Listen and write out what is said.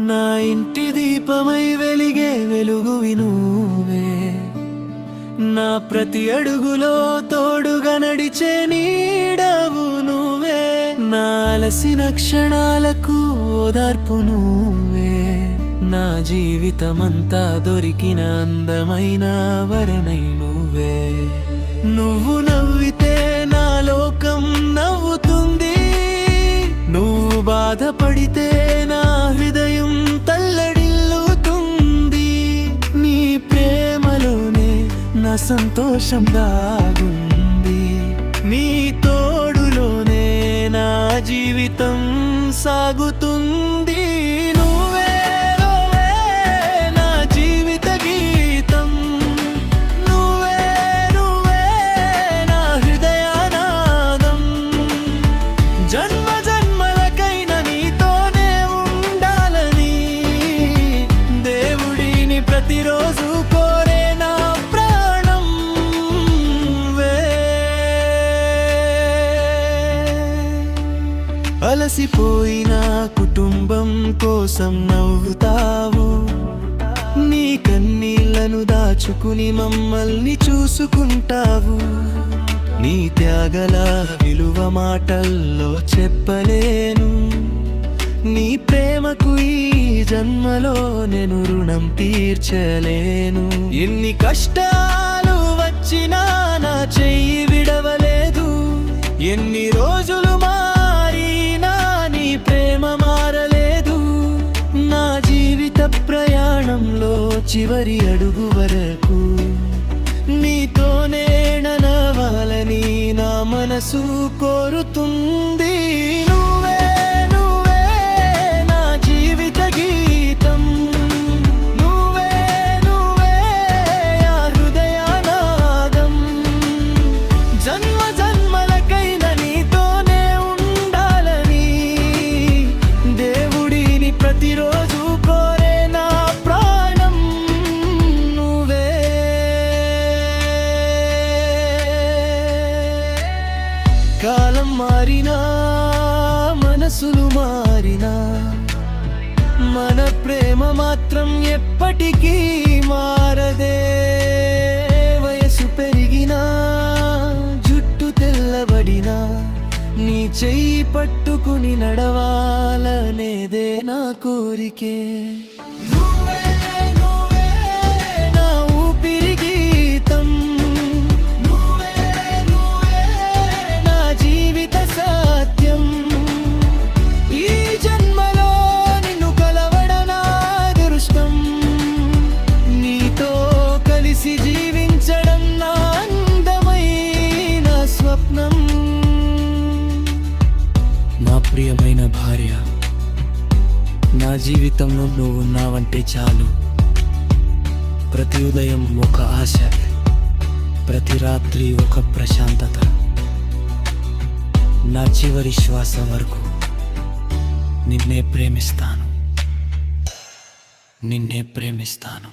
నా ఇంటి దీపమై వెలిగే వెలుగువి నువ్వే, నా ప్రతి అడుగులో తోడుగా నడిచే నీడవు నువ్వే, నా అలసిన క్షణాలకు ఓదార్పు నువ్వే, నా జీవితమంతా దొరికిన అందమైన వరనై నువ్వే. నువ్వు నవ్వితే నా లోకం నవ్వుతుంది, నువ్వు బాధపడితే నా హృదయం తల్లడిల్లుతుంది, నీ ప్రేమలోనే నా సంతోషం దాగుంది, నీ తోడులోనే నా జీవితం సాగుతుంది. ప్రతిరోజు కోరే నా ప్రాణం అలసిపోయిన కుటుంబం కోసం నవ్వుతావు, నీ కన్నీళ్లను దాచుకుని మమ్మల్ని చూసుకుంటావు, నీ త్యాగల విలువ మాటల్లో చెప్పలేను, నీ ప్రేమకు ఈ జన్మలో నేను రుణం తీర్చలేను. ఎన్ని కష్టాలు వచ్చినా నా చెయ్యి విడవలేదు, ఎన్ని రోజులు మారినా నీ ప్రేమ మారలేదు, నా జీవిత ప్రయాణంలో చివరి అడుగు వరకు నీతోనే నడవాలని నా మనసు కోరుతుంది. ప్రతిరోజు కోరే నా ప్రాణం నువ్వే. కాలం మారినా మనసులు మారినా మన ప్రేమ మాత్రం ఎప్పటికీ మారదే. వయసు పెరిగినా జుట్టు తెల్లబడినా నీ చెయ్యి పట్టుకుని నడవాలనేదే నా కోరికే. నువ్వే నువ్వే నా ఊపిరి గీతం, నువ్వే నువ్వే నా జీవిత సత్యం, ఈ జన్మలో నిన్ను కలవడం నా అదృష్టం, నీతో కలిసి జీవించడం నా అందమైన స్వప్నం. నా ప్రియమైన భార్య, నా జీవితంలో నువ్వు ఉన్నావంటే చాలు. ప్రతి ఉదయం ఒక ఆశ, ప్రతి రాత్రి ఒక ప్రశాంతత, నా చివరి శ్వాస వరకు నిన్నే ప్రేమిస్తాను, నిన్నే ప్రేమిస్తాను.